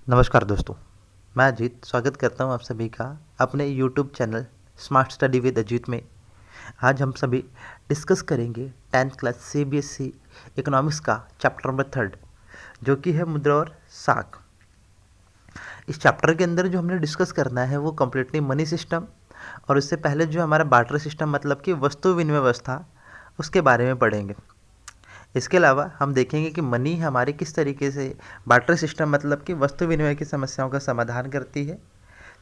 नमस्कार दोस्तों, मैं अजीत स्वागत करता हूं आप सभी का अपने YouTube channel smart study with Ajit में। आज हम सभी डिस्कस करेंगे 10th क्लास सीबीएसई इकोनॉमिक्स का चैप्टर नंबर 3 जो कि है मुद्रा और साख। इस चैप्टर के अंदर जो हमने डिस्कस करना है वो कम्प्लीटली मनी सिस्टम और उससे पहले जो हमारा बार्टर सिस्टम मतलब कि वस्तु विनिमय व्यवस्था उसके बारे में पढ़ेंगे। इसके अलावा हम देखेंगे कि मनी हमारे किस तरीके से बार्टर सिस्टम मतलब कि वस्तु विनिमय की समस्याओं का समाधान करती है।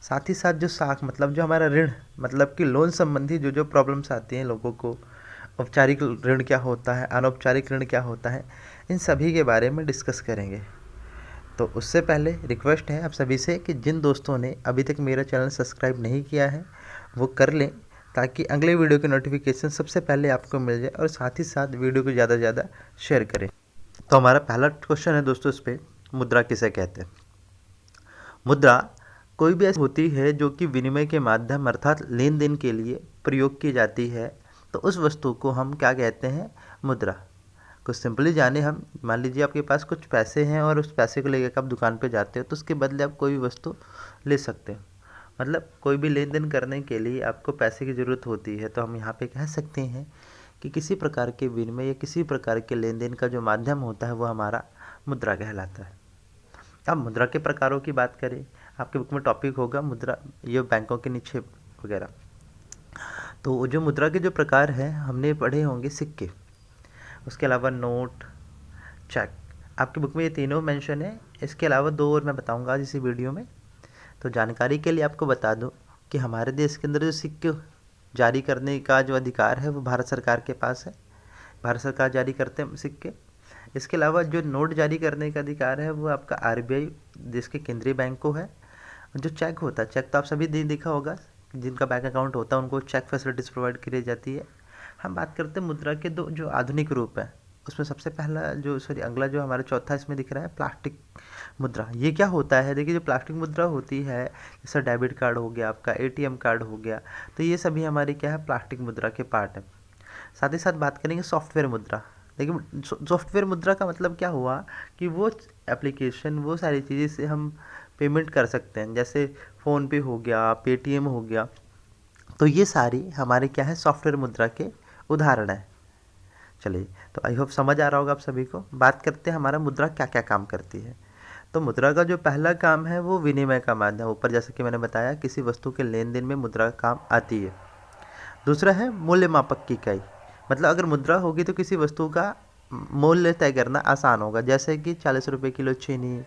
साथ ही साथ जो साख मतलब जो हमारा ऋण मतलब कि लोन संबंधी जो जो प्रॉब्लम्स आती हैं लोगों को, औपचारिक ऋण क्या होता है, अनौपचारिक ऋण क्या होता है, इन सभी के बारे में डिस्कस करेंगे। तो उससे पहले रिक्वेस्ट है आप सभी से कि जिन दोस्तों ने अभी तक मेरा चैनल सब्सक्राइब नहीं किया है वो कर लें ताकि अगले वीडियो की नोटिफिकेशन सबसे पहले आपको मिल जाए और साथ ही साथ वीडियो को ज़्यादा से ज़्यादा शेयर करें। तो हमारा पहला क्वेश्चन है दोस्तों इस पर, मुद्रा किसे कहते हैं। मुद्रा कोई भी ऐसी होती है जो कि विनिमय के माध्यम अर्थात लेन देन के लिए प्रयोग की जाती है, तो उस वस्तु को हम क्या कहते हैं, मुद्रा। कुछ सिंपली जाने हम, मान लीजिए आपके पास कुछ पैसे हैं और उस पैसे को लेकर आप दुकान पे जाते हो तो उसके बदले आप कोई भी वस्तु ले सकते हो। मतलब कोई भी लेन देन करने के लिए आपको पैसे की ज़रूरत होती है, तो हम यहाँ पे कह सकते हैं कि किसी प्रकार के विनिमय या किसी प्रकार के लेन देन का जो माध्यम होता है वो हमारा मुद्रा कहलाता है। अब मुद्रा के प्रकारों की बात करें, आपके बुक में टॉपिक होगा मुद्रा, ये बैंकों के निक्षेप वगैरह। तो जो मुद्रा के जो प्रकार हैं हमने पढ़े होंगे सिक्के, उसके अलावा नोट, चेक, आपकी बुक में ये तीनों मेंशन है। इसके अलावा दो और मैं बताऊंगा आज इसी वीडियो में। तो जानकारी के लिए आपको बता दूं कि हमारे देश के अंदर जो सिक्के जारी करने का जो अधिकार है वो भारत सरकार के पास है। भारत सरकार जारी करते हैं सिक्के। इसके अलावा जो नोट जारी करने का अधिकार है वो आपका आरबीआई देश के केंद्रीय बैंक को है। जो चेक होता है, चेक तो आप सभी देखा होगा, जिनका बैंक अकाउंट होता है उनको चेक फैसिलिटीज़ प्रोवाइड की जाती है। हम बात करते हैं मुद्रा के दो जो आधुनिक रूप है, उसमें सबसे पहला जो अगला जो हमारा चौथा इसमें दिख रहा है प्लास्टिक मुद्रा। ये क्या होता है, देखिए जो प्लास्टिक मुद्रा होती है जैसा डेबिट कार्ड हो गया, आपका एटीएम कार्ड हो गया, तो ये सभी हमारी क्या है, प्लास्टिक मुद्रा के पार्ट है। साथ ही साथ बात करेंगे सॉफ्टवेयर मुद्रा। देखिए सॉफ्टवेयर मुद्रा का मतलब क्या हुआ कि वो एप्लीकेशन, वो सारी चीज़ें से हम पेमेंट कर सकते हैं, जैसे फ़ोन पे हो गया, पेटीएम हो गया, तो ये सारी हमारे क्या है, सॉफ्टवेयर मुद्रा के उदाहरण है। चलिए, तो आई होप समझ आ रहा होगा आप सभी को। बात करते हैं हमारा मुद्रा क्या क्या काम करती है। तो मुद्रा का जो पहला काम है वो विनिमय का माध्यम, ऊपर जैसे कि मैंने बताया किसी वस्तु के लेन देन में मुद्रा काम आती है। दूसरा है मूल्य मापक की इकाई, मतलब अगर मुद्रा होगी तो किसी वस्तु का मूल्य तय करना आसान होगा, जैसे कि 40 रुपये किलो चीनी,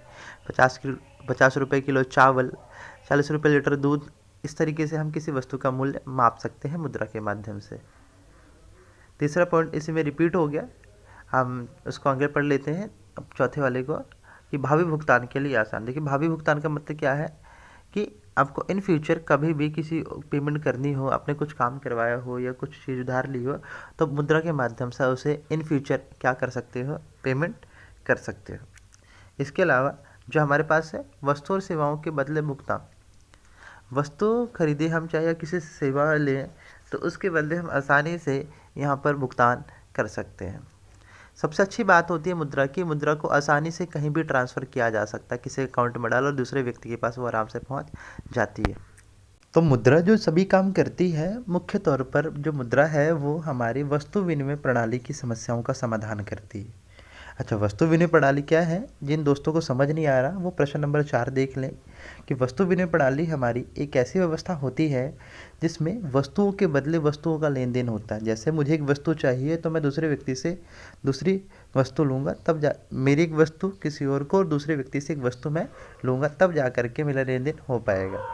50 रुपये किलो चावल, 40 रुपये लीटर दूध। इस तरीके से हम किसी वस्तु का मूल्य माप सकते हैं मुद्रा के माध्यम से। तीसरा पॉइंट इसी में रिपीट हो गया, हम उसको आगे पढ़ लेते हैं अब चौथे वाले को, कि भावी भुगतान के लिए आसान। देखिए भावी भुगतान का मतलब क्या है कि आपको इन फ्यूचर कभी भी किसी पेमेंट करनी हो, आपने कुछ काम करवाया हो या कुछ चीज़ उधार ली हो, तो मुद्रा के माध्यम से उसे इन फ्यूचर क्या कर सकते हो, पेमेंट कर सकते हो। इसके अलावा जो हमारे पास है वस्तु और सेवाओं के बदले भुगतान। वस्तु खरीदे हम चाहे या किसी से सेवा लें तो उसके बदले हम आसानी से यहाँ पर भुगतान कर सकते हैं। सबसे अच्छी बात होती है मुद्रा की, मुद्रा को आसानी से कहीं भी ट्रांसफ़र किया जा सकता है, किसी अकाउंट में डालो और दूसरे व्यक्ति के पास वो आराम से पहुँच जाती है। तो मुद्रा जो सभी काम करती है, मुख्य तौर पर जो मुद्रा है वो हमारी वस्तु विनिमय प्रणाली की समस्याओं का समाधान करती है। अच्छा, वस्तु विनिमय प्रणाली क्या है, जिन दोस्तों को समझ नहीं आ रहा वो प्रश्न नंबर 4 देख लें कि वस्तु विनिमय प्रणाली हमारी एक ऐसी व्यवस्था होती है जिसमें वस्तुओं के बदले वस्तुओं का लेन देन होता है। जैसे मुझे एक वस्तु चाहिए तो मैं दूसरे व्यक्ति से दूसरी वस्तु लूँगा, तब मेरी एक वस्तु किसी और को और दूसरे व्यक्ति से एक वस्तु मैं लूँगा, तब जा करके मेरा लेन देन हो पाएगा।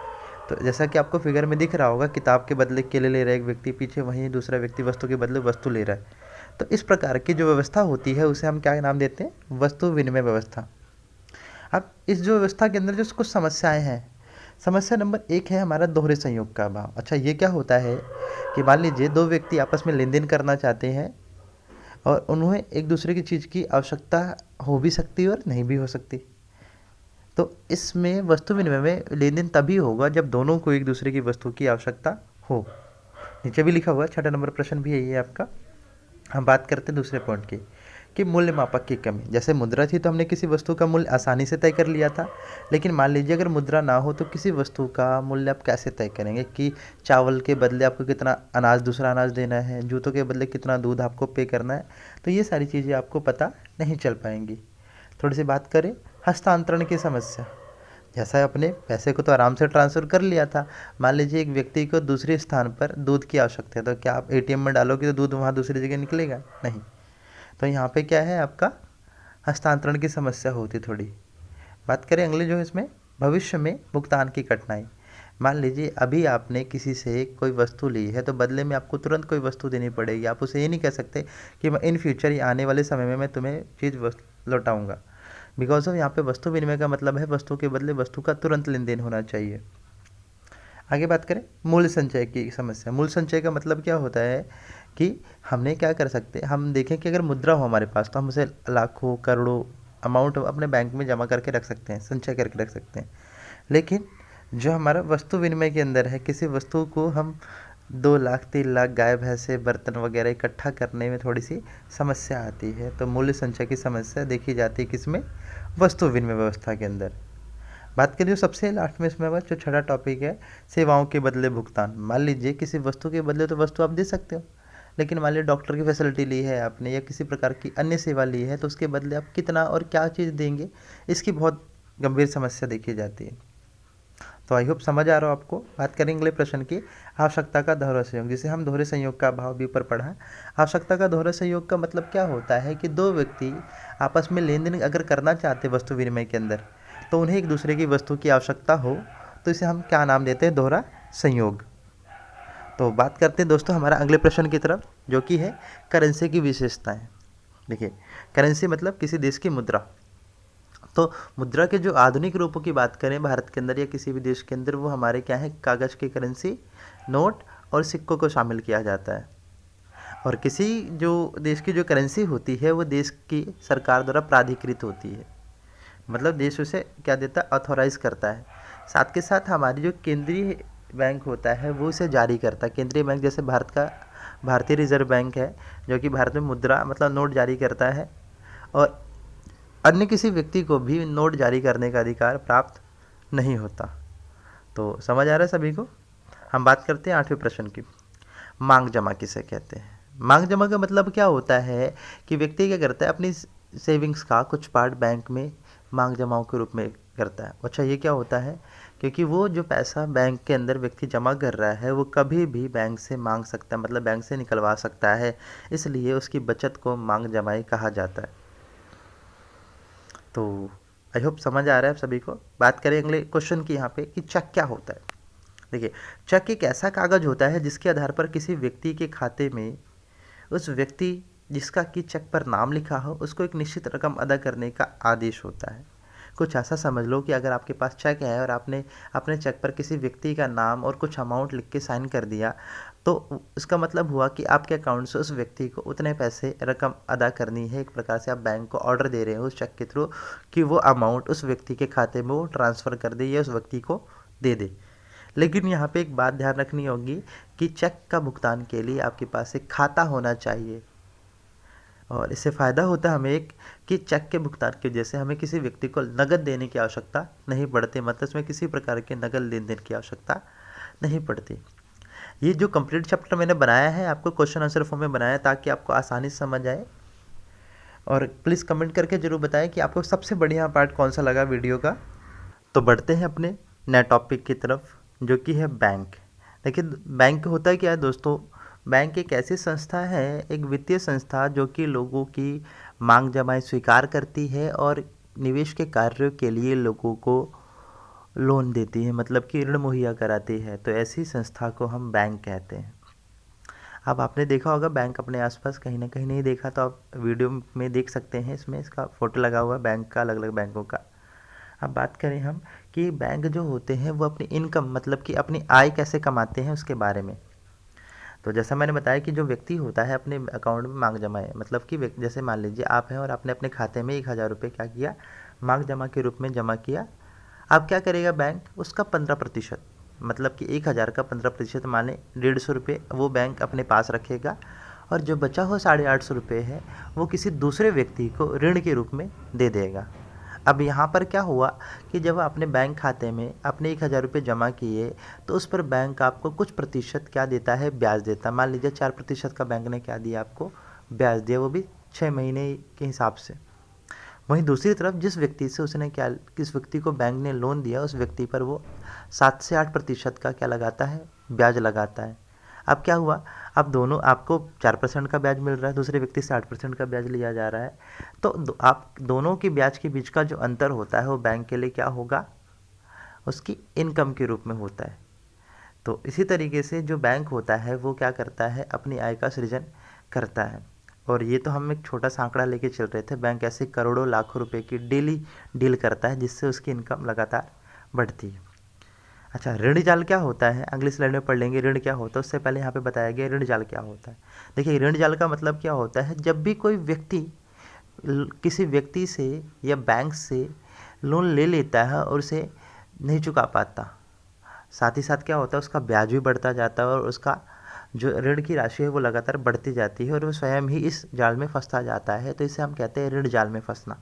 तो जैसा कि आपको फिगर में दिख रहा होगा, किताब के बदले केले ले रहा है एक व्यक्ति, पीछे वहीं दूसरा व्यक्ति वस्तु के बदले वस्तु ले रहा है। तो इस प्रकार की जो व्यवस्था होती है उसे हम क्या नाम देते हैं, वस्तु विनिमय व्यवस्था। अब इस जो व्यवस्था के अंदर जो कुछ समस्याएं हैं, समस्या नंबर 1 है हमारा दोहरे संयोग का अभाव। अच्छा, ये क्या होता है कि मान लीजिए दो व्यक्ति आपस में लेन देन करना चाहते हैं और उन्हें एक दूसरे की चीज़ की आवश्यकता हो भी सकती है और नहीं भी हो सकती। तो इसमें वस्तु विनिमय में लेन देन तभी होगा जब दोनों को एक दूसरे की वस्तु की आवश्यकता हो। नीचे भी लिखा हुआ है, 6 नंबर प्रश्न भी यही है आपका। हम बात करते हैं दूसरे पॉइंट की कि मूल्य मापक की कमी। जैसे मुद्रा थी तो हमने किसी वस्तु का मूल्य आसानी से तय कर लिया था, लेकिन मान लीजिए अगर मुद्रा ना हो तो किसी वस्तु का मूल्य आप कैसे तय करेंगे कि चावल के बदले आपको कितना अनाज, दूसरा अनाज देना है, जूतों के बदले कितना दूध आपको पे करना है, तो ये सारी चीज़ें आपको पता नहीं चल पाएंगी। थोड़ी सी बात करें हस्तांतरण की समस्या। जैसा अपने पैसे को तो आराम से ट्रांसफ़र कर लिया था, मान लीजिए एक व्यक्ति को दूसरे स्थान पर दूध की आवश्यकता है, तो क्या आप एटीएम में डालोगे तो दूध वहाँ दूसरी जगह निकलेगा? नहीं। तो यहाँ पे क्या है, आपका हस्तांतरण की समस्या होती थोड़ी। बात करें अगले जो इसमें भविष्य में भुगतान की कठिनाई। मान लीजिए अभी आपने किसी से कोई वस्तु ली है तो बदले में आपको तुरंत कोई वस्तु देनी पड़ेगी। आप उसे ये नहीं कह सकते कि मैं इन फ्यूचर या आने वाले समय में मैं तुम्हें चीज़ लौटाऊंगा। बिकॉज ऑफ यहाँ पे वस्तु विनिमय का मतलब है वस्तु के बदले वस्तु का तुरंत लेन देन होना चाहिए। आगे बात करें मूल्य संचय की समस्या। मूल्य संचय का मतलब क्या होता है कि हमने क्या कर सकते हैं, हम देखें कि अगर मुद्रा हो हमारे पास तो हम उसे लाखों करोड़ों अमाउंट अपने बैंक में जमा करके रख सकते हैं, संचय करके रख सकते हैं। लेकिन जो हमारा वस्तु विनिमय के अंदर है, किसी वस्तु को हम 2 लाख 3 लाख गाय भैंसे बर्तन वगैरह इकट्ठा करने में थोड़ी सी समस्या आती है। तो मूल्य संचय की समस्या देखी जाती है किसमें, वस्तु विनिमय व्यवस्था के अंदर। बात करिए सबसे लास्ट में इसमें जो छठा टॉपिक है सेवाओं के बदले भुगतान। मान लीजिए किसी वस्तु के बदले तो वस्तु आप दे सकते हो, लेकिन मान लीजिए डॉक्टर की फैसिलिटी ली है आपने या किसी प्रकार की अन्य सेवा ली है तो उसके बदले आप कितना और क्या चीज़ देंगे, इसकी बहुत गंभीर समस्या देखी जाती है। तो आई होप समझ आ रहा हो आपको। बात करेंगे अगले प्रश्न की, आवश्यकता का दोहरा संयोग, जिसे हम दोहरे संयोग का भाव भी ऊपर पढ़ा है। आवश्यकता का दोहरा संयोग का मतलब क्या होता है कि दो व्यक्ति आपस में लेन देन अगर करना चाहते हैं वस्तु विनिमय के अंदर, तो उन्हें एक दूसरे की वस्तु की आवश्यकता हो तो इसे हम क्या नाम देते हैं, दोहरा संयोग। तो बात करते हैं दोस्तों हमारा अगले प्रश्न की तरफ, जो कि है करेंसी की विशेषताएं। देखिए करेंसी मतलब किसी देश की मुद्रा। तो मुद्रा के जो आधुनिक रूपों की बात करें भारत के अंदर या किसी भी देश के अंदर, वो हमारे क्या है, कागज़ की करेंसी, नोट और सिक्कों को शामिल किया जाता है। और किसी जो देश की जो करेंसी होती है वो देश की सरकार द्वारा प्राधिकृत होती है, मतलब देश उसे क्या देता है, ऑथोराइज करता है। साथ के साथ हमारी जो केंद्रीय बैंक होता है वो इसे जारी करता है। केंद्रीय बैंक जैसे भारत का भारतीय रिजर्व बैंक है, जो कि भारत में मुद्रा मतलब नोट जारी करता है, और अन्य किसी व्यक्ति को भी नोट जारी करने का अधिकार प्राप्त नहीं होता। तो समझ आ रहा है सभी को। हम बात करते हैं 8वें प्रश्न की, मांग जमा किसे कहते हैं। मांग जमा का मतलब क्या होता है कि व्यक्ति क्या करता है, अपनी सेविंग्स का कुछ पार्ट बैंक में मांग जमाओं के रूप में करता है। अच्छा ये क्या होता है, क्योंकि वो जो पैसा बैंक के अंदर व्यक्ति जमा कर रहा है वो कभी भी बैंक से मांग सकता है, मतलब बैंक से निकलवा सकता है, इसलिए उसकी बचत को मांग जमाई कहा जाता है। तो आई होप समझ आ रहा है सभी को। बात करें अगले क्वेश्चन की यहाँ पे कि चेक क्या होता है। देखिए चेक एक ऐसा कागज़ होता है जिसके आधार पर किसी व्यक्ति के खाते में उस व्यक्ति जिसका कि चेक पर नाम लिखा हो उसको एक निश्चित रकम अदा करने का आदेश होता है। कुछ ऐसा समझ लो कि अगर आपके पास चेक है और आपने अपने चेक पर किसी व्यक्ति का नाम और कुछ अमाउंट लिख के साइन कर दिया, तो इसका मतलब हुआ कि आपके अकाउंट से उस व्यक्ति को उतने पैसे रकम अदा करनी है। एक प्रकार से आप बैंक को ऑर्डर दे रहे हो उस चेक के थ्रू कि वो अमाउंट उस व्यक्ति के खाते में वो ट्रांसफ़र कर दे या उस व्यक्ति को दे दे। लेकिन यहाँ पे एक बात ध्यान रखनी होगी कि चेक का भुगतान के लिए आपके पास एक खाता होना चाहिए, और इससे फ़ायदा होता है हमें एक कि चेक के भुगतान की वजह से हमें किसी व्यक्ति को नकद देने की आवश्यकता नहीं पड़ती, मतलब इसमें किसी प्रकार के नकद लेन देन की आवश्यकता नहीं पड़ती। ये जो कंप्लीट चैप्टर मैंने बनाया है आपको क्वेश्चन आंसर फॉर्म में बनाया ताकि आपको आसानी से समझ आए, और प्लीज़ कमेंट करके ज़रूर बताएं कि आपको सबसे बढ़िया पार्ट कौन सा लगा वीडियो का। तो बढ़ते हैं अपने नए टॉपिक की तरफ, जो कि है बैंक। देखिए बैंक होता है क्या है दोस्तों, बैंक एक ऐसी संस्था है, एक वित्तीय संस्था जो कि लोगों की मांग जमाएं स्वीकार करती है और निवेश के कार्यों के लिए लोगों को लोन देती है, मतलब कि ऋण मुहैया कराती है। तो ऐसी संस्था को हम बैंक कहते हैं। अब आपने देखा होगा बैंक अपने आसपास, कहीं ना कहीं नहीं देखा तो आप वीडियो में देख सकते हैं, इसमें इसका फ़ोटो लगा हुआ है बैंक का, अलग अलग बैंकों का। अब बात करें हम कि बैंक जो होते हैं वो अपनी इनकम मतलब कि अपनी आय कैसे कमाते हैं उसके बारे में। तो जैसा मैंने बताया कि जो व्यक्ति होता है अपने अकाउंट में मांग जमाए, मतलब कि जैसे मान लीजिए आप हैं और आपने अपने खाते में 1000 रुपये क्या किया, मांग जमा के रूप में जमा किया। अब क्या करेगा बैंक, उसका 15%, मतलब कि 1000 का 15% माने 150 रुपये वो बैंक अपने पास रखेगा, और जो बचा हुआ 850 रुपये है वो किसी दूसरे व्यक्ति को ऋण के रूप में दे देगा। अब यहाँ पर क्या हुआ कि जब अपने बैंक खाते में अपने 1000 रुपये जमा किए तो उस पर बैंक आपको कुछ प्रतिशत क्या देता है, ब्याज देता है। मान लीजिए 4% का बैंक ने क्या दिया आपको, ब्याज दिया, वो भी 6 महीने के हिसाब से। वहीं दूसरी तरफ जिस व्यक्ति से उसने क्या, किस व्यक्ति को बैंक ने लोन दिया, उस व्यक्ति पर वो 7 से 8% का क्या लगाता है, ब्याज लगाता है। अब क्या हुआ, अब दोनों, आपको 4% का ब्याज मिल रहा है, दूसरे व्यक्ति से 8% का ब्याज लिया जा रहा है, तो आप दोनों की ब्याज के बीच का जो अंतर होता है वो बैंक के लिए क्या होगा, उसकी इनकम के रूप में होता है। तो इसी तरीके से जो बैंक होता है वो क्या करता है, अपनी आय का सृजन करता है। और ये तो हम एक छोटा सा आंकड़ा लेके चल रहे थे, बैंक ऐसे करोड़ों लाखों रुपए की डेली डील करता है जिससे उसकी इनकम लगातार बढ़ती है। अच्छा, ऋण जाल क्या होता है, अगली स्लाइड में पढ़ लेंगे ऋण क्या होता है। उससे पहले यहाँ पे बताया गया ऋण जाल क्या होता है। देखिए, ऋण जाल का मतलब क्या होता है, जब भी कोई व्यक्ति किसी व्यक्ति से या बैंक से लोन ले लेता है और उसे नहीं चुका पाता, साथ ही साथ क्या होता है, उसका ब्याज भी बढ़ता जाता है और उसका जो ऋण की राशि है वो लगातार बढ़ती जाती है और वो स्वयं ही इस जाल में फंसता जाता है। तो इसे हम कहते हैं ऋण जाल में फंसना।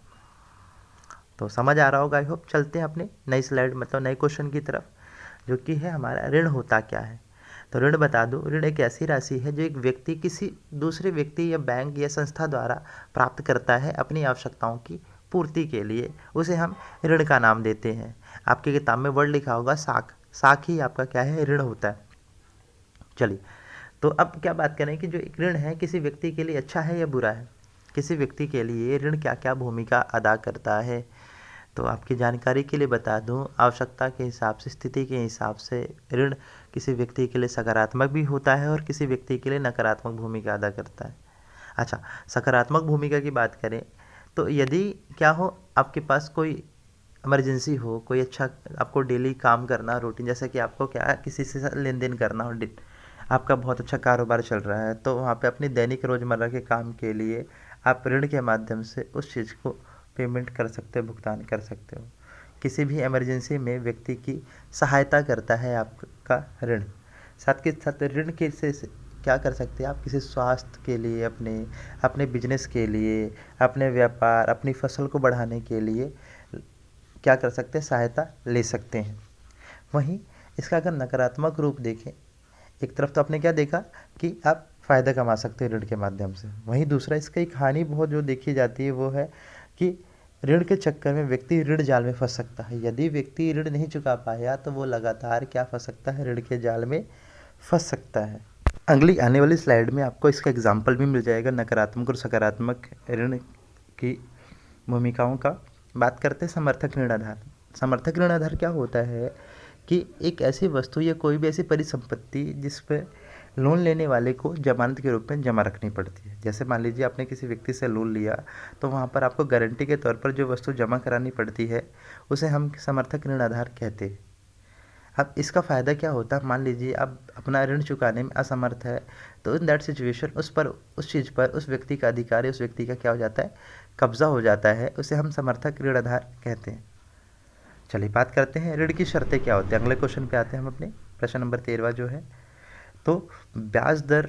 तो समझ आ रहा होगा, आई होप। चलते हैं अपने नई स्लाइड, मतलब नए क्वेश्चन की तरफ, जो कि है हमारा ऋण होता क्या है। तो ऋण बता दूं, ऋण एक ऐसी राशि है जो एक व्यक्ति किसी दूसरे व्यक्ति या बैंक या संस्था द्वारा प्राप्त करता है अपनी आवश्यकताओं की पूर्ति के लिए। उसे हम ऋण का नाम देते हैं। आपकी किताब में वर्ड लिखा होगा साख, साख ही आपका क्या है, ऋण होता है। चलिए, तो अब क्या बात करें कि जो एक ऋण है किसी व्यक्ति के लिए अच्छा है या बुरा है। किसी व्यक्ति के लिए ऋण क्या क्या भूमिका अदा करता है, तो आपकी जानकारी के लिए बता दूं, आवश्यकता के हिसाब से, स्थिति के हिसाब से ऋण किसी व्यक्ति के लिए सकारात्मक भी होता है और किसी व्यक्ति के लिए नकारात्मक भूमिका अदा करता है। अच्छा, सकारात्मक भूमिका की बात करें तो यदि क्या हो, आपके पास कोई इमरजेंसी हो, कोई अच्छा आपको डेली काम करना, रूटीन, जैसे कि आपको क्या है, किसी से लेन देन करना हो, आपका बहुत अच्छा कारोबार चल रहा है, तो वहाँ पे अपनी दैनिक रोज़मर्रा के काम के लिए आप ऋण के माध्यम से उस चीज़ को पेमेंट कर सकते हो, भुगतान कर सकते हो। किसी भी इमरजेंसी में व्यक्ति की सहायता करता है आपका ऋण। साथ के साथ ऋण के से क्या कर सकते हैं आप, किसी स्वास्थ्य के लिए, अपने बिजनेस के लिए, अपने व्यापार, अपनी फसल को बढ़ाने के लिए क्या कर सकते हैं, सहायता ले सकते हैं। वहीं इसका अगर नकारात्मक रूप देखें, एक तरफ तो आपने क्या देखा कि आप फ़ायदा कमा सकते हैं ऋण के माध्यम से, वहीं दूसरा इसका एक हानि बहुत जो देखी जाती है वो है कि ऋण के चक्कर में व्यक्ति ऋण जाल में फंस सकता है। यदि व्यक्ति ऋण नहीं चुका पाया तो वो लगातार क्या फंस सकता है, ऋण के जाल में फंस सकता है। अगली आने वाली स्लाइड में आपको इसका एग्जाम्पल भी मिल जाएगा, नकारात्मक और सकारात्मक ऋण की भूमिकाओं का। बात करते हैं समर्थक ऋण आधार। समर्थक ऋण आधार क्या होता है कि एक ऐसी वस्तु या कोई भी ऐसी परिसंपत्ति जिस पर लोन लेने वाले को जमानत के रूप में जमा रखनी पड़ती है। जैसे मान लीजिए आपने किसी व्यक्ति से लोन लिया तो वहाँ पर आपको गारंटी के तौर पर जो वस्तु जमा करानी पड़ती है उसे हम समर्थक ऋण आधार कहते हैं। अब इसका फ़ायदा क्या होता है, मान लीजिए आप अपना ऋण चुकाने में असमर्थ है तो इन दैट सिचुएशन उस चीज़ पर उस व्यक्ति का अधिकार है, उस व्यक्ति का क्या हो जाता है, कब्जा हो जाता है, उसे हम समर्थक ऋण आधार कहते हैं। चलिए बात करते हैं ऋण की शर्तें क्या होती हैं। अगले क्वेश्चन पे आते हैं हम अपने, प्रश्न नंबर 13 जो है। तो ब्याज दर,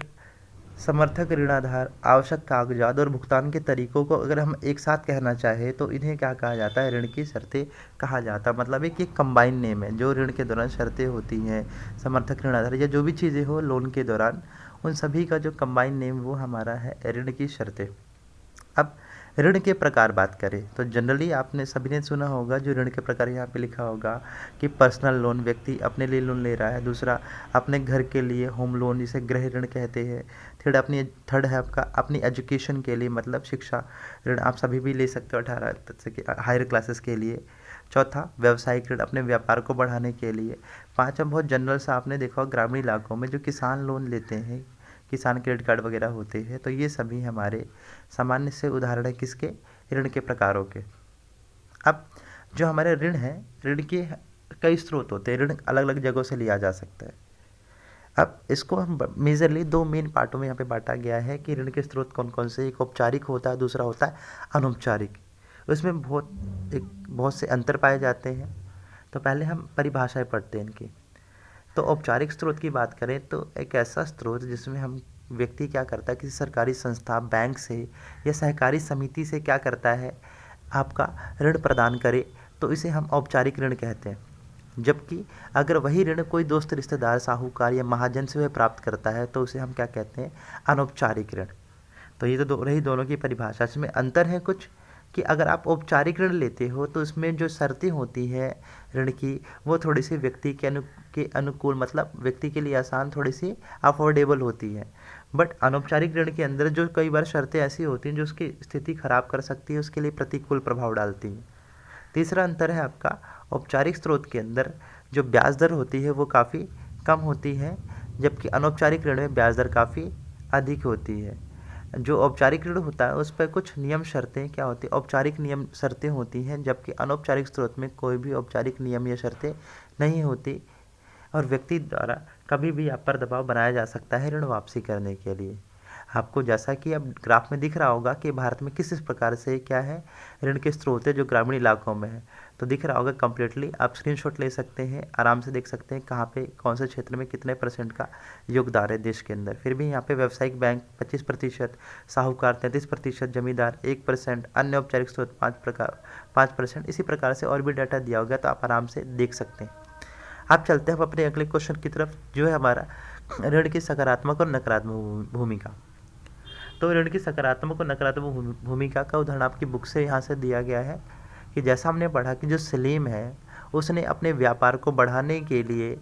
समर्थक ऋण आधार, आवश्यक कागजात और भुगतान के तरीकों को अगर हम एक साथ कहना चाहें तो इन्हें क्या कहा जाता है, ऋण की शर्तें कहा जाता है। मतलब एक कंबाइन नेम है, जो ऋण के दौरान शर्तें होती हैं, समर्थक ऋण आधार या जो भी चीज़ें हो लोन के दौरान, उन सभी का जो कंबाइन नेम वो हमारा है ऋण की शर्तें। अब ऋण के प्रकार बात करें तो जनरली आपने सभी ने सुना होगा, जो ऋण के प्रकार यहाँ पे लिखा होगा कि पर्सनल लोन, व्यक्ति अपने लिए लोन ले रहा है। दूसरा अपने घर के लिए होम लोन, जिसे गृह ऋण कहते हैं। थर्ड है आपका अपनी एजुकेशन के लिए, मतलब शिक्षा ऋण आप सभी भी ले सकते हो 18 से हायर क्लासेस के लिए। चौथा व्यवसायिक ऋण, अपने व्यापार को बढ़ाने के लिए। पाँचवा बहुत जनरल सा आपने देखा होगा ग्रामीण इलाकों में जो किसान लोन लेते हैं, किसान क्रेडिट कार्ड वगैरह होते हैं। तो ये सभी हमारे सामान्य से उदाहरण है किसके, ऋण के प्रकारों के। अब जो हमारे ऋण है, ऋण के कई स्रोत होते हैं, ऋण अलग अलग जगहों से लिया जा सकता है। अब इसको हम मेजरली दो मेन पार्टों में यहाँ पे बांटा गया है कि ऋण के स्रोत कौन कौन से। एक औपचारिक होता है, दूसरा होता है अनौपचारिक। उसमें बहुत से अंतर पाए जाते हैं। तो पहले हम परिभाषाएं पढ़ते हैं इनकी। तो औपचारिक स्रोत की बात करें तो एक ऐसा स्रोत जिसमें हम व्यक्ति क्या करता है, किसी सरकारी संस्था, बैंक से या सहकारी समिति से क्या करता है, आपका ऋण प्रदान करे, तो इसे हम औपचारिक ऋण कहते हैं। जबकि अगर वही ऋण कोई दोस्त, रिश्तेदार, साहूकार या महाजन से वह प्राप्त करता है तो उसे हम क्या कहते हैं, अनौपचारिक ऋण। तो ये तो रही दोनों की परिभाषा। इसमें अंतर है कुछ कि अगर आप औपचारिक ऋण लेते हो तो इसमें जो शर्तें होती हैं ऋण की, वो थोड़ी सी व्यक्ति के अनुकूल, मतलब व्यक्ति के लिए आसान, थोड़ी सी अफोर्डेबल होती है। बट अनौपचारिक ऋण के अंदर जो कई बार शर्तें ऐसी होती हैं जो उसकी स्थिति खराब कर सकती है, उसके लिए प्रतिकूल प्रभाव डालती हैं। तीसरा अंतर है आपका, औपचारिक स्रोत के अंदर जो ब्याज दर होती है वो काफ़ी कम होती है, जबकि अनौपचारिक ऋण में ब्याज दर काफ़ी अधिक होती है। जो औपचारिक ऋण होता है उस पर कुछ नियम शर्तें क्या होती है, औपचारिक नियम शर्तें होती हैं, जबकि अनौपचारिक स्रोत में कोई भी औपचारिक नियम या शर्तें नहीं होती और व्यक्ति द्वारा कभी भी आप पर दबाव बनाया जा सकता है ऋण वापसी करने के लिए। आपको जैसा कि अब ग्राफ में दिख रहा होगा कि भारत में किस प्रकार से क्या है ऋण के स्रोत है जो ग्रामीण इलाकों में है, तो दिख रहा होगा कंप्लीटली। आप स्क्रीनशॉट ले सकते हैं, आराम से देख सकते हैं कहाँ पे कौन से क्षेत्र में कितने परसेंट का योगदान है देश के अंदर। फिर भी यहाँ पे व्यावसायिक बैंक 25%, साहूकार 33%, जमींदार 1%, अन्य औपचारिक स्रोत 5%, इसी प्रकार से और भी डाटा दिया होगा, तो आप आराम से देख सकते हैं। आप चलते हैं अपने अगले क्वेश्चन की तरफ, जो है हमारा ऋण की सकारात्मक और नकारात्मक भूमिका। तो ऋण की सकारात्मक और नकारात्मक भूमिका का उदाहरण आपकी बुक से यहाँ से दिया गया है कि जैसा हमने पढ़ा कि जो सलीम है उसने अपने व्यापार को बढ़ाने के लिए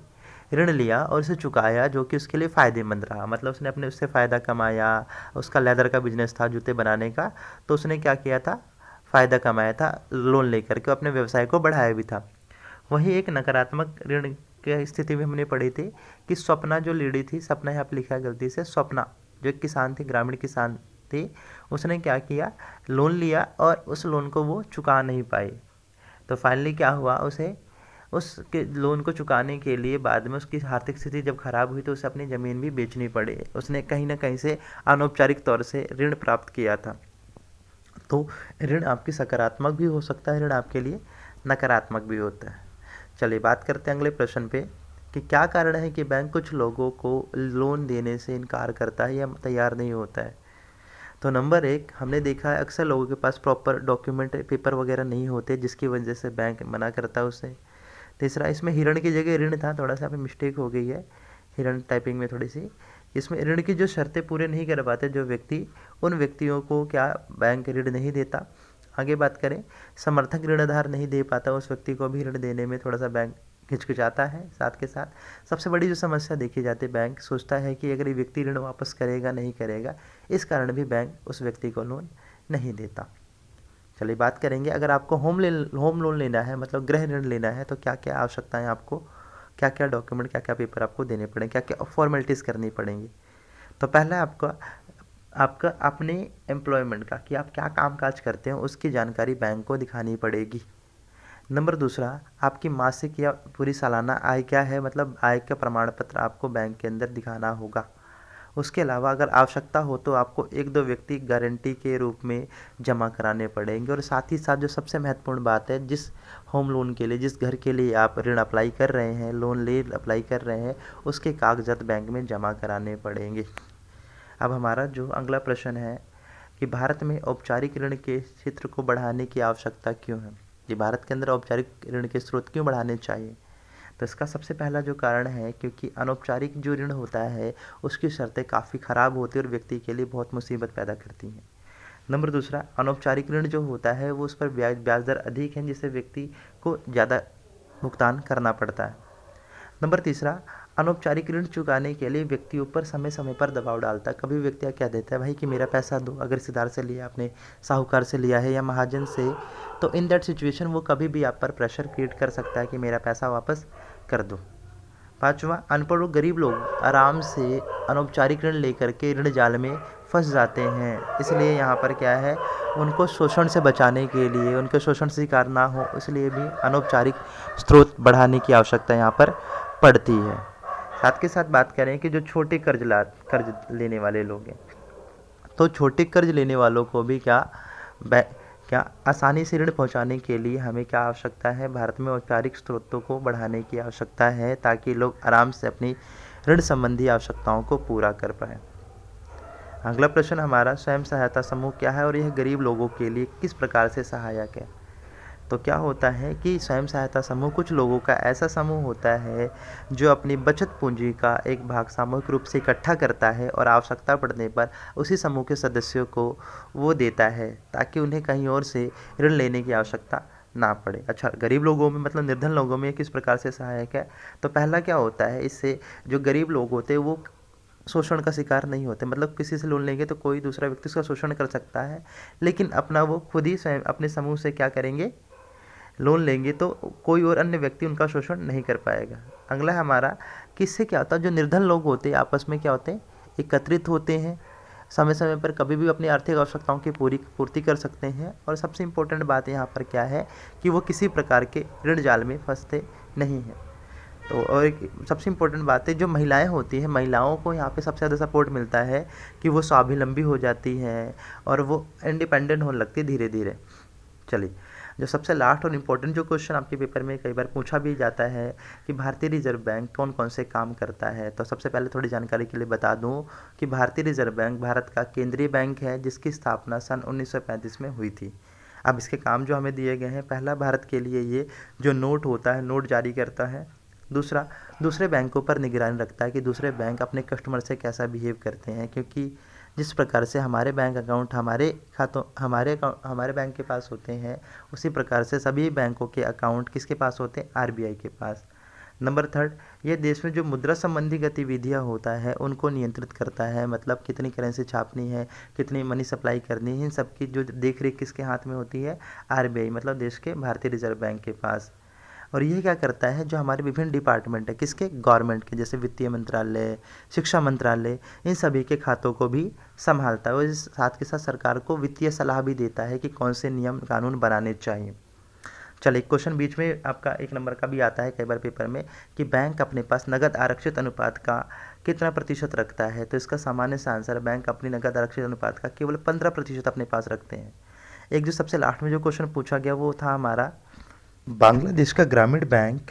ऋण लिया और उसे चुकाया, जो कि उसके लिए फ़ायदेमंद रहा। मतलब उसने अपने उससे फ़ायदा कमाया, उसका लेदर का बिजनेस था, जूते बनाने का, तो उसने क्या किया था, फ़ायदा कमाया था लोन लेकर के, अपने व्यवसाय को बढ़ाया भी था। वहीं एक नकारात्मक ऋण की स्थिति में हमने पढ़ी थी कि स्वप्ना जो लेडी थी, सपना यहाँ पर लिखा है गलती से, स्वप्ना जो एक किसान थी, ग्रामीण किसान थी, उसने क्या किया, लोन लिया और उस लोन को वो चुका नहीं पाई। तो फाइनली क्या हुआ, उसे उसके लोन को चुकाने के लिए बाद में उसकी आर्थिक स्थिति जब खराब हुई तो उसे अपनी ज़मीन भी बेचनी पड़ी। उसने कहीं ना कहीं से अनौपचारिक तौर से ऋण प्राप्त किया था। तो ऋण आपकी सकारात्मक भी हो सकता है, ऋण आपके लिए नकारात्मक भी होता है। चलिए बात करते हैं अगले प्रश्न पे कि क्या कारण है कि बैंक कुछ लोगों को लोन देने से इनकार करता है या तैयार नहीं होता है। तो नंबर 1, हमने देखा है अक्सर लोगों के पास प्रॉपर डॉक्यूमेंट, पेपर वगैरह नहीं होते, जिसकी वजह से बैंक मना करता है उसे। तीसरा, इसमें हिरण की जगह ऋण था, थोड़ा सा यहाँ पे मिस्टेक हो गई है हिरण टाइपिंग में थोड़ी सी। इसमें ऋण की जो शर्तें पूरे नहीं कर पाते जो व्यक्ति, उन व्यक्तियों को क्या बैंक ऋण नहीं देता। आगे बात करें, समर्थक ऋणधार नहीं दे पाता, उस व्यक्ति को भी ऋण देने में थोड़ा सा बैंक हिचकिचाता है। साथ के साथ सबसे बड़ी जो समस्या देखी जाती है, बैंक सोचता है कि अगर ये व्यक्ति ऋण वापस करेगा नहीं करेगा, इस कारण भी बैंक उस व्यक्ति को लोन नहीं देता। चलिए बात करेंगे, अगर आपको होम लोन लेना है, मतलब गृह ऋण लेना है, तो क्या क्या आवश्यकताएं, आपको क्या क्या डॉक्यूमेंट, क्या क्या पेपर आपको देने पड़ेंगे, क्या क्या फॉर्मेलिटीज़ करनी पड़ेंगी। तो पहला आपका अपने एम्प्लॉयमेंट का, कि आप क्या काम काज करते हैं, उसकी जानकारी बैंक को दिखानी पड़ेगी। नंबर दूसरा, आपकी मासिक या पूरी सालाना आय क्या है, मतलब आय का प्रमाण पत्र आपको बैंक के अंदर दिखाना होगा। उसके अलावा अगर आवश्यकता हो तो आपको 1-2 व्यक्ति गारंटी के रूप में जमा कराने पड़ेंगे। और साथ ही साथ जो सबसे महत्वपूर्ण बात है, जिस होम लोन के लिए, जिस घर के लिए आप ऋण अप्लाई कर रहे हैं, लोन ले अप्लाई कर रहे हैं, उसके कागजात बैंक में जमा कराने पड़ेंगे। अब हमारा जो अगला प्रश्न है कि भारत में औपचारिक ऋण के क्षेत्र को बढ़ाने की आवश्यकता क्यों है, कि भारत के अंदर औपचारिक ऋण के स्रोत क्यों बढ़ाने चाहिए। तो इसका सबसे पहला जो कारण है, क्योंकि अनौपचारिक जो ऋण होता है उसकी शर्तें काफ़ी ख़राब होती है और व्यक्ति के लिए बहुत मुसीबत पैदा करती हैं। नंबर दूसरा, अनौपचारिक ऋण जो होता है वो उस पर ब्याज दर अधिक है, जिससे व्यक्ति को ज़्यादा भुगतान करना पड़ता है। नंबर तीसरा, अनौपचारिक ऋण चुकाने के लिए व्यक्तियों पर समय समय पर दबाव डालता है। कभी व्यक्ति क्या देता है, भाई कि मेरा पैसा दो, अगर रिश्तेदार से लिया आपने, साहूकार से लिया है या महाजन से, तो इन दैट सिचुएशन वो कभी भी आप पर प्रेशर क्रिएट कर सकता है कि मेरा पैसा वापस कर दो। पाँचवा, अनपढ़ और गरीब लोग आराम से अनौपचारिक ऋण लेकर के ऋण जाल में फंस जाते हैं, इसलिए यहाँ पर क्या है, उनको शोषण से बचाने के लिए, उनके शोषण शिकार ना हो, इसलिए भी अनौपचारिक स्रोत बढ़ाने की आवश्यकता यहाँ पर पड़ती है। साथ के साथ बात करें कि जो छोटे कर्ज लेने वाले लोग हैं, तो छोटे कर्ज लेने वालों को भी क्या आसानी से ऋण पहुंचाने के लिए हमें क्या आवश्यकता है, भारत में औपचारिक स्रोतों को बढ़ाने की आवश्यकता है, ताकि लोग आराम से अपनी ऋण संबंधी आवश्यकताओं को पूरा कर पाएँ। अगला प्रश्न हमारा, स्वयं सहायता समूह क्या है और यह गरीब लोगों के लिए किस प्रकार से सहायक है। तो क्या होता है कि स्वयं सहायता समूह कुछ लोगों का ऐसा समूह होता है जो अपनी बचत पूंजी का एक भाग सामूहिक रूप से इकट्ठा करता है और आवश्यकता पड़ने पर उसी समूह के सदस्यों को वो देता है ताकि उन्हें कहीं और से ऋण लेने की आवश्यकता ना पड़े। अच्छा, गरीब लोगों में मतलब निर्धन लोगों में किस प्रकार से सहायक है। तो पहला क्या होता है, इससे जो गरीब लोग होते हैं वो शोषण का शिकार नहीं होते। मतलब किसी से लोन लेंगे तो कोई दूसरा व्यक्ति उसका शोषण कर सकता है, लेकिन अपना वो खुद ही स्वयं अपने समूह से क्या करेंगे, लोन लेंगे तो कोई और अन्य व्यक्ति उनका शोषण नहीं कर पाएगा। अगला है हमारा, किससे क्या होता है, जो निर्धन लोग होते हैं आपस में क्या होते हैं, एकत्रित होते हैं, समय समय पर कभी भी अपनी आर्थिक आवश्यकताओं की पूर्ति कर सकते हैं। और सबसे इम्पोर्टेंट बात यहाँ पर क्या है कि वो किसी प्रकार के ऋण जाल में फंसते नहीं हैं। तो और एक सबसे इम्पोर्टेंट बात है, जो महिलाएं होती हैं, महिलाओं को यहाँ पे सबसे ज़्यादा सपोर्ट मिलता है कि वो स्वावलंबी हो जाती हैं और वो इंडिपेंडेंट होने लगती है धीरे धीरे। चलिए, जो सबसे लास्ट और इम्पोर्टेंट जो क्वेश्चन आपके पेपर में कई बार पूछा भी जाता है कि भारतीय रिजर्व बैंक कौन कौन से काम करता है। तो सबसे पहले थोड़ी जानकारी के लिए बता दूं कि भारतीय रिजर्व बैंक भारत का केंद्रीय बैंक है जिसकी स्थापना सन 1935 में हुई थी। अब इसके काम जो हमें दिए गए हैं, पहला, भारत के लिए ये जो नोट होता है, नोट जारी करता है। दूसरा, दूसरे बैंकों पर निगरानी रखता है कि दूसरे बैंक अपने कस्टमर से कैसा बिहेव करते हैं, क्योंकि जिस प्रकार से हमारे बैंक अकाउंट हमारे बैंक के पास होते हैं, उसी प्रकार से सभी बैंकों के अकाउंट किसके पास होते हैं, आरबीआई के पास। नंबर थर्ड, ये देश में जो मुद्रा संबंधी गतिविधियां होता है उनको नियंत्रित करता है। मतलब कितनी करेंसी छापनी है, कितनी मनी सप्लाई करनी है, इन सब की जो देख रेख किसके हाथ में होती है, आरबीआई मतलब देश के भारतीय रिजर्व बैंक के पास। और ये क्या करता है, जो हमारे विभिन्न डिपार्टमेंट है किसके, गवर्नमेंट के, जैसे वित्तीय मंत्रालय, शिक्षा मंत्रालय, इन सभी के खातों को भी संभालता है। और इस साथ के साथ सरकार को वित्तीय सलाह भी देता है कि कौन से नियम कानून बनाने चाहिए। चलिए, क्वेश्चन बीच में आपका 1 नंबर का भी आता है कई बार पेपर में कि बैंक अपने पास नगद आरक्षित अनुपात का कितना प्रतिशत रखता है। तो इसका सामान्य सा आंसर, बैंक अपनी नगद आरक्षित अनुपात का केवल 15% अपने पास रखते हैं। एक जो सबसे लास्ट में जो क्वेश्चन पूछा गया वो था हमारा, बांग्लादेश का ग्रामीण बैंक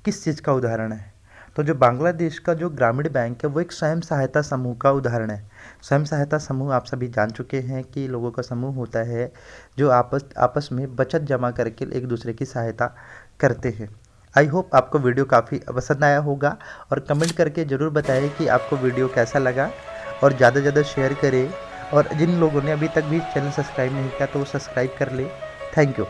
किस चीज़ का उदाहरण है। तो जो बांग्लादेश का जो ग्रामीण बैंक है वो एक स्वयं सहायता समूह का उदाहरण है। स्वयं सहायता समूह आप सभी जान चुके हैं कि लोगों का समूह होता है जो आपस में बचत जमा करके एक दूसरे की सहायता करते हैं। आई होप आपको वीडियो काफ़ी पसंद आया होगा और कमेंट करके ज़रूर बताएं कि आपको वीडियो कैसा लगा, और ज़्यादा से ज़्यादा शेयर करें। और जिन लोगों ने अभी तक भी चैनल सब्सक्राइब नहीं किया तो वो सब्सक्राइब कर ले। Thank you.